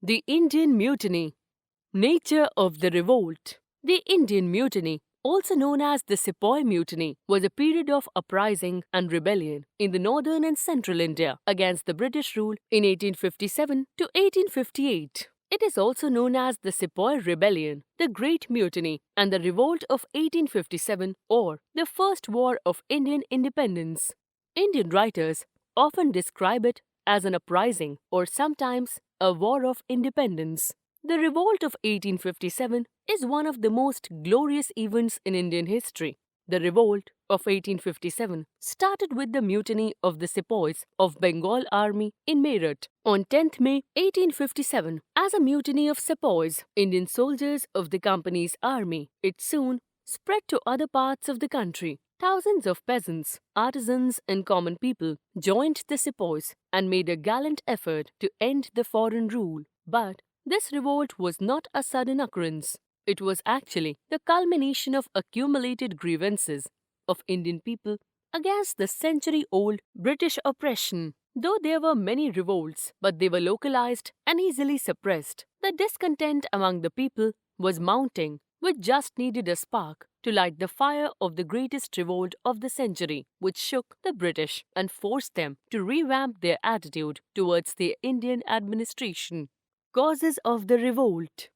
The Indian Mutiny. Nature of the revolt. The Indian Mutiny, also known as the Sepoy Mutiny, was a period of uprising and rebellion in the northern and central India against the British rule in 1857 to 1858. It is also known as the Sepoy Rebellion, the Great Mutiny, and the Revolt of 1857 or the First War of Indian Independence. Indian writers often describe it as an uprising or sometimes a war of independence. The Revolt of 1857 is one of the most glorious events in Indian history. The Revolt of 1857 started with the mutiny of the Sepoys of Bengal Army in Meerut on 10th May 1857. As a mutiny of Sepoys, Indian soldiers of the company's army, it soon spread to other parts of the country. Thousands of peasants, artisans, and common people joined the Sepoys and made a gallant effort to end the foreign rule. But this revolt was not a sudden occurrence. It was actually the culmination of accumulated grievances of Indian people against the century-old British oppression. Though there were many revolts, but they were localized and easily suppressed. The discontent among the people was mounting, which just needed a spark to light the fire of the greatest revolt of the century, which shook the British and forced them to revamp their attitude towards the Indian administration. Causes of the revolt.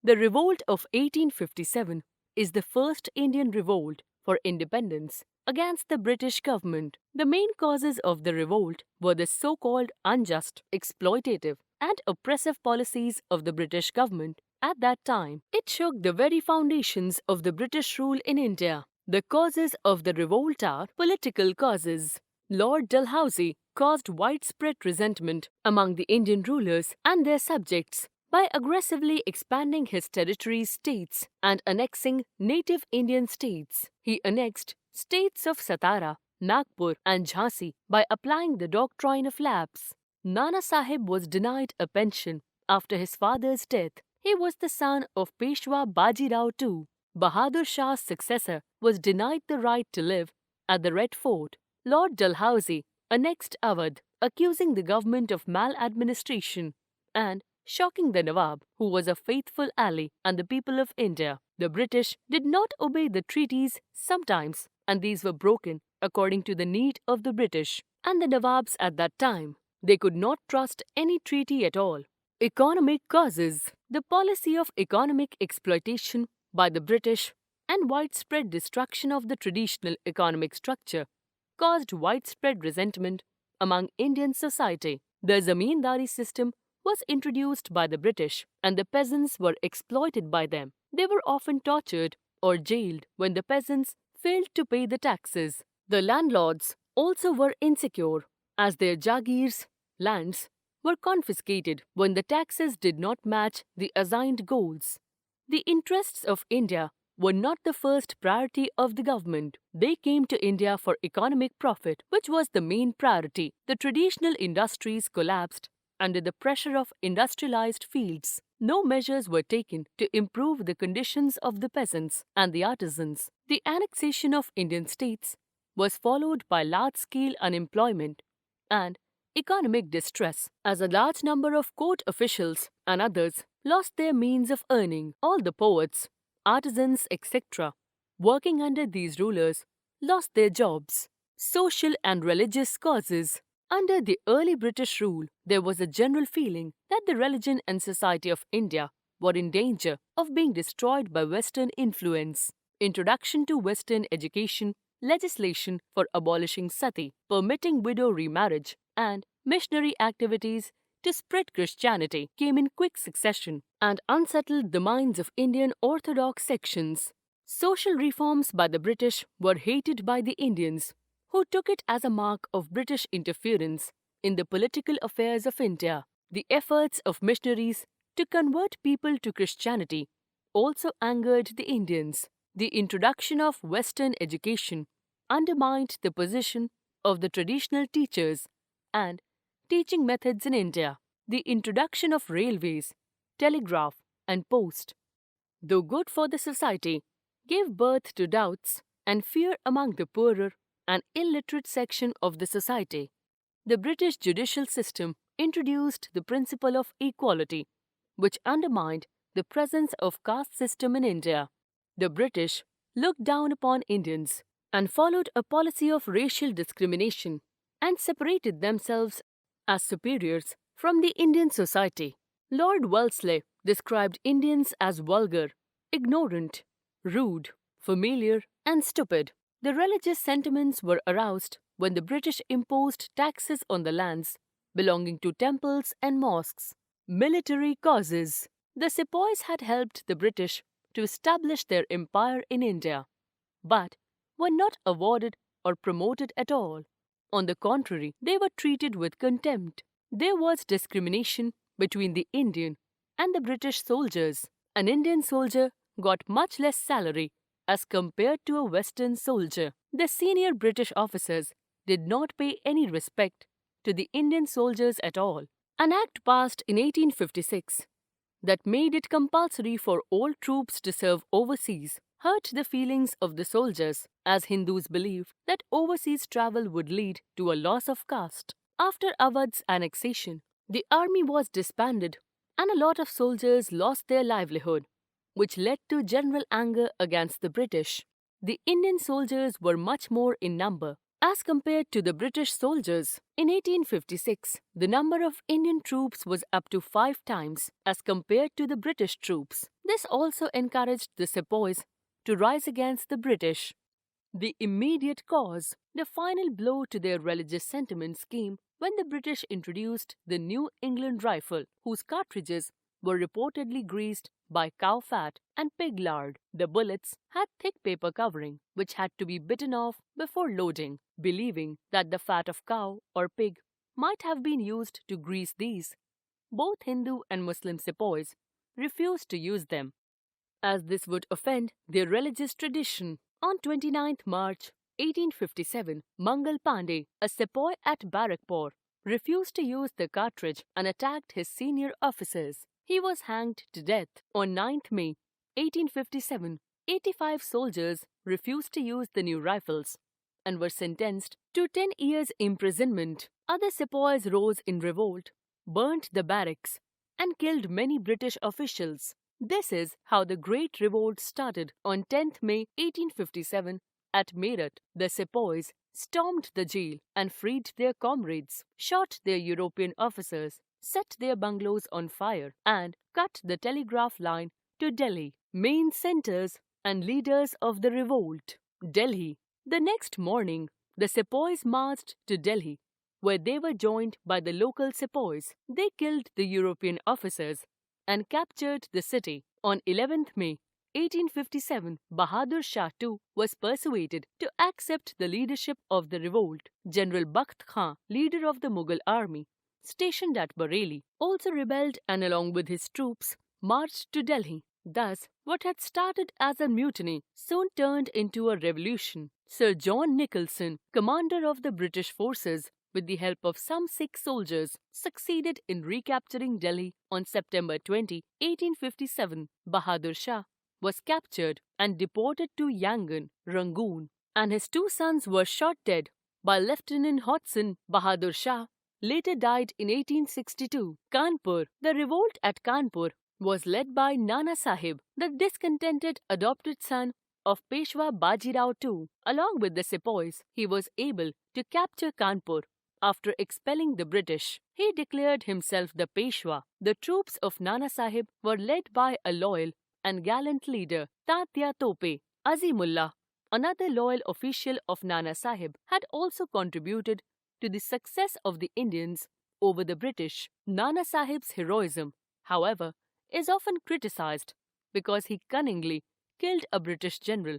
The Revolt of 1857 is the first Indian revolt for independence against the British government. The main causes of the revolt were the so-called unjust, exploitative, and oppressive policies of the British government at that time. It shook the very foundations of the British rule in India. The causes of the revolt are political causes. Lord Dalhousie caused widespread resentment among the Indian rulers and their subjects by aggressively expanding his territories, states, and annexing native Indian states. He annexed states of Satara, Nagpur, and Jhansi by applying the doctrine of lapse. Nana Sahib was denied a pension after his father's death. He was the son of Peshwa Baji Rao II. Bahadur Shah's successor was denied the right to live at the Red Fort. Lord Dalhousie annexed Awadh, accusing the government of maladministration and shocking the Nawab, who was a faithful ally, and the people of India. The British did not obey the treaties sometimes, and these were broken according to the need of the British and the Nawabs at that time. They could not trust any treaty at all. Economic causes. The policy of economic exploitation by the British and widespread destruction of the traditional economic structure caused widespread resentment among Indian society. The zamindari system was introduced by the British, and the peasants were exploited by them. They were often tortured or jailed when the peasants failed to pay the taxes. The landlords also were insecure, as their jagirs, lands, were confiscated when the taxes did not match the assigned goals. The interests of India were not the first priority of the government. They came to India for economic profit, which was the main priority. The traditional industries collapsed under the pressure of industrialized fields. No measures were taken to improve the conditions of the peasants and the artisans. The annexation of Indian states was followed by large-scale unemployment and economic distress, as a large number of court officials and others lost their means of earning. All the poets, artisans, etc., working under these rulers lost their jobs. Social and religious causes. Under the early British rule, there was a general feeling that the religion and society of India were in danger of being destroyed by Western influence. Introduction to Western education, legislation for abolishing sati, permitting widow remarriage, and missionary activities to spread Christianity came in quick succession and unsettled the minds of Indian Orthodox sections. Social reforms by the British were hated by the Indians, who took it as a mark of British interference in the political affairs of India. The efforts of missionaries to convert people to Christianity also angered the Indians. The introduction of Western education undermined the position of the traditional teachers and teaching methods in India. The introduction of railways, telegraph, and post, though good for the society, gave birth to doubts and fear among the poorer and illiterate section of the society. The British judicial system introduced the principle of equality which undermined the presence of caste system in India. The British looked down upon Indians and followed a policy of racial discrimination and separated themselves as superiors from the Indian society. Lord Wellesley described Indians as vulgar, ignorant, rude, familiar, and stupid. The religious sentiments were aroused when the British imposed taxes on the lands belonging to temples and mosques. Military causes. The sepoys had helped the British to establish their empire in India, but were not awarded or promoted at all. On the contrary, they were treated with contempt. There was discrimination between the Indian and the British soldiers. An Indian soldier got much less salary as compared to a Western soldier. The senior British officers did not pay any respect to the Indian soldiers at all. An act passed in 1856 that made it compulsory for all troops to serve overseas hurt the feelings of the soldiers, as Hindus believed that overseas travel would lead to a loss of caste. After Awadh's annexation, the army was disbanded and a lot of soldiers lost their livelihood, which led to general anger against the British. The Indian soldiers were much more in number as compared to the British soldiers. In 1856, the number of Indian troops was up to 5 times as compared to the British troops. This also encouraged the sepoys to rise against the British. The immediate cause, the final blow to their religious sentiments came when the British introduced the New England rifle, whose cartridges were reportedly greased by cow fat and pig lard. The bullets had thick paper covering, which had to be bitten off before loading, believing that the fat of cow or pig might have been used to grease these. Both Hindu and Muslim sepoys refused to use them, as this would offend their religious tradition. On 29th March 1857, Mangal Pandey, a sepoy at Barakpur, refused to use the cartridge and attacked his senior officers. He was hanged to death. On 9th May 1857, 85 soldiers refused to use the new rifles and were sentenced to 10 years' imprisonment. Other sepoys rose in revolt, burnt the barracks, and killed many British officials. This is how the Great Revolt started. On 10th May 1857, at Meerut, the sepoys stormed the jail and freed their comrades, shot their European officers, set their bungalows on fire, and cut the telegraph line to Delhi. Main centers and leaders of the revolt. Delhi. The next morning, the sepoys marched to Delhi, where they were joined by the local sepoys. They killed the European officers and captured the city. On 11th May 1857, Bahadur Shah too was persuaded to accept the leadership of the revolt. General Bakht Khan, leader of the Mughal army, stationed at Bareilly, also rebelled and along with his troops marched to Delhi. Thus, what had started as a mutiny soon turned into a revolution. Sir John Nicholson, commander of the British forces, with the help of some Sikh soldiers, succeeded in recapturing Delhi on September 20, 1857. Bahadur Shah was captured and deported to Yangon, Rangoon, and his 2 sons were shot dead by Lieutenant Hodson. Bahadur Shah later died in 1862. Kanpur. The revolt at Kanpur was led by Nana Sahib, the discontented adopted son of Peshwa Bajirao II. Along with the sepoys, he was able to capture Kanpur after expelling the British. He declared himself the Peshwa. The troops of Nana Sahib were led by a loyal and gallant leader, Tatya Tope. Azimullah, another loyal official of Nana Sahib, had also contributed to the success of the Indians over the British. Nana Sahib's heroism, however, is often criticized because he cunningly killed a British general,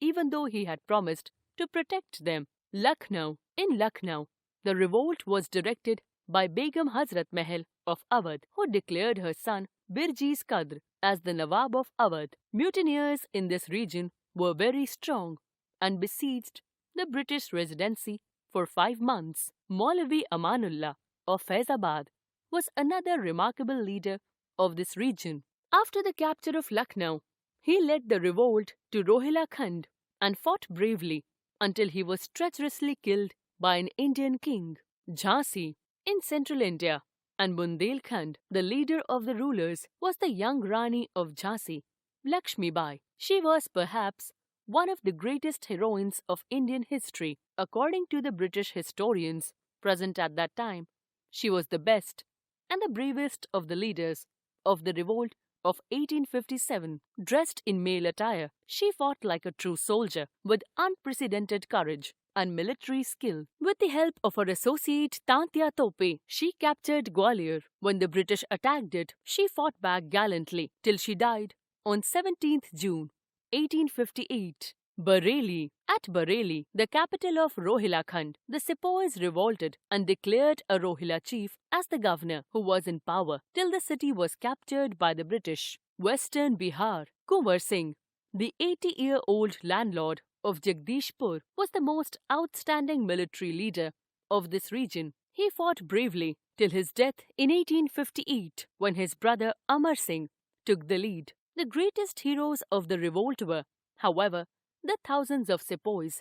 even though he had promised to protect them. Lucknow. In Lucknow, the revolt was directed by Begum Hazrat Mahal of Awadh, who declared her son Birjiz Qadr as the Nawab of Awadh. Mutineers in this region were very strong and besieged the British residency for 5 months. Maulvi Amanullah of Faizabad was another remarkable leader of this region. After the capture of Lucknow, he led the revolt to Rohila Khand and fought bravely until he was treacherously killed by an Indian king. Jhansi. In central India, and Bundelkhand. The leader of the rulers was the young Rani of Jhansi, Lakshmi Bai. She was perhaps one of the greatest heroines of Indian history. According to the British historians present at that time, she was the best and the bravest of the leaders of the revolt of 1857. Dressed in male attire, she fought like a true soldier with unprecedented courage and military skill. With the help of her associate Tantia Tope, she captured Gwalior. When the British attacked it, she fought back gallantly till she died on 17th June 1858. Bareilly. At Bareilly, the capital of Rohilkhand, the sepoys revolted and declared a Rohilla chief as the governor who was in power till the city was captured by the British. Western Bihar. Kunwar Singh, the 80-year-old landlord of Jagdishpur, was the most outstanding military leader of this region. He fought bravely till his death in 1858 when his brother Amar Singh took the lead. The greatest heroes of the revolt were, however, the thousands of sepoys,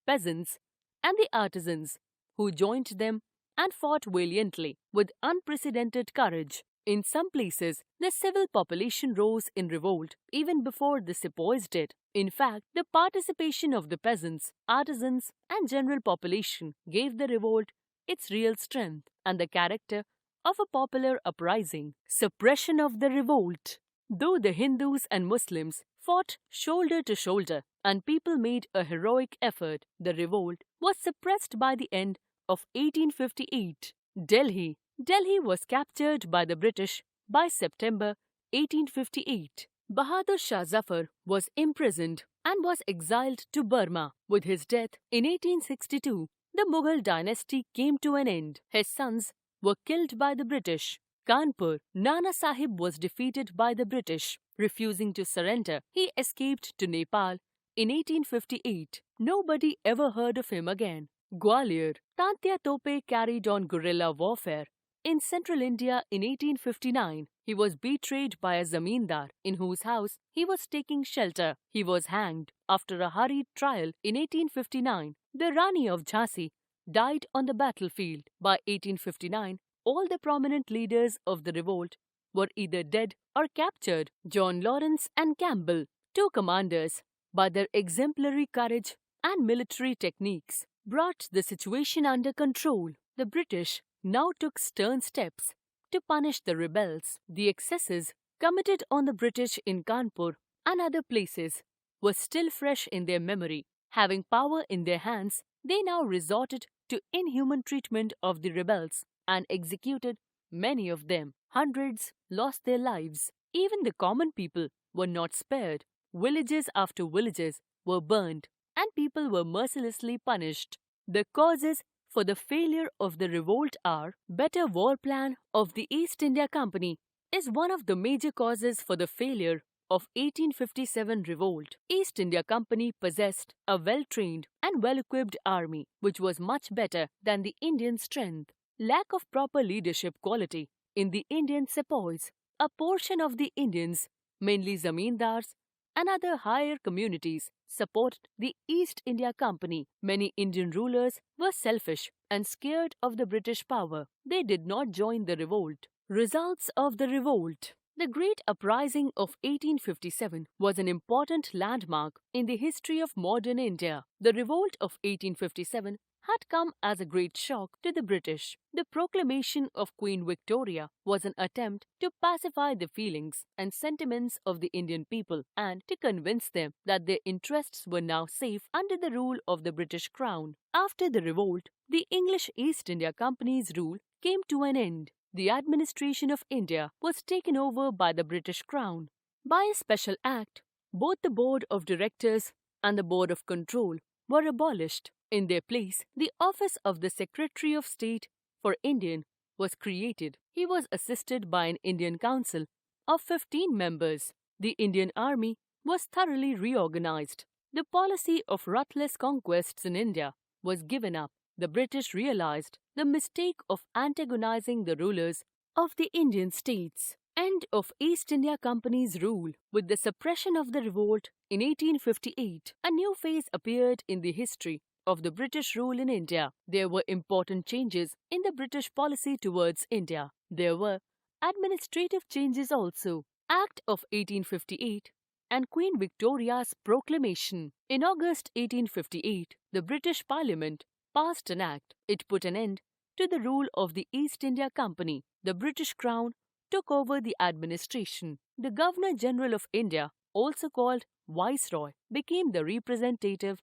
peasants, and the artisans who joined them and fought valiantly with unprecedented courage. In some places, the civil population rose in revolt even before the sepoys did. In fact, the participation of the peasants, artisans, and general population gave the revolt its real strength and the character of a popular uprising. Suppression of the revolt. Though the Hindus and Muslims fought shoulder to shoulder and people made a heroic effort, the revolt was suppressed by the end of 1858. Delhi. Delhi was captured by the British by September 1858. Bahadur Shah Zafar was imprisoned and was exiled to Burma. With his death in 1862, the Mughal dynasty came to an end. His sons were killed by the British. Kanpur. Nana Sahib was defeated by the British. Refusing to surrender, he escaped to Nepal in 1858. Nobody ever heard of him again. Gwalior. Tantia Tope carried on guerrilla warfare in central India in 1859. He was betrayed by a zamindar in whose house he was taking shelter. He was hanged after a hurried trial in 1859. The Rani of Jhansi died on the battlefield. By 1859, all the prominent leaders of the revolt were either dead or captured. John Lawrence and Campbell, two commanders, by their exemplary courage and military techniques, brought the situation under control. The British now took stern steps to punish the rebels. The excesses committed on the British in Kanpur and other places were still fresh in their memory. Having power in their hands, they now resorted to inhuman treatment of the rebels and executed many of them. Hundreds lost their lives. Even the common people were not spared. Villages after villages were burned and people were mercilessly punished. The causes for the failure of the revolt are: better war plan of the East India Company is one of the major causes for the failure of 1857 revolt. East India Company possessed a well-trained and well-equipped army which was much better than the Indian strength. Lack of proper leadership quality in the Indian sepoys. A portion of the Indians, mainly zamindars and other higher communities, supported the East India Company. Many Indian rulers were selfish and scared of the British power. They did not join the revolt. Results of the revolt. The Great Uprising of 1857 was an important landmark in the history of modern India. The revolt of 1857 had come as a great shock to the British. The proclamation of Queen Victoria was an attempt to pacify the feelings and sentiments of the Indian people and to convince them that their interests were now safe under the rule of the British Crown. After the revolt, the English East India Company's rule came to an end. The administration of India was taken over by the British Crown. By a special act, both the Board of Directors and the Board of Control were abolished. In their place, the office of the Secretary of State for Indian was created. He was assisted by an Indian Council of 15 members. The Indian Army was thoroughly reorganized. The policy of ruthless conquests in India was given up. The British realized the mistake of antagonizing the rulers of the Indian states. End of East India Company's rule. With the suppression of the revolt in 1858, a new phase appeared in the history of the British rule in India. There were important changes in the British policy towards India. There were administrative changes also. Act of 1858 and Queen Victoria's proclamation. In August 1858, the British Parliament passed an act. It put an end to the rule of the East India Company. The British Crown took over the administration. The Governor General of India, also called Viceroy, became the representative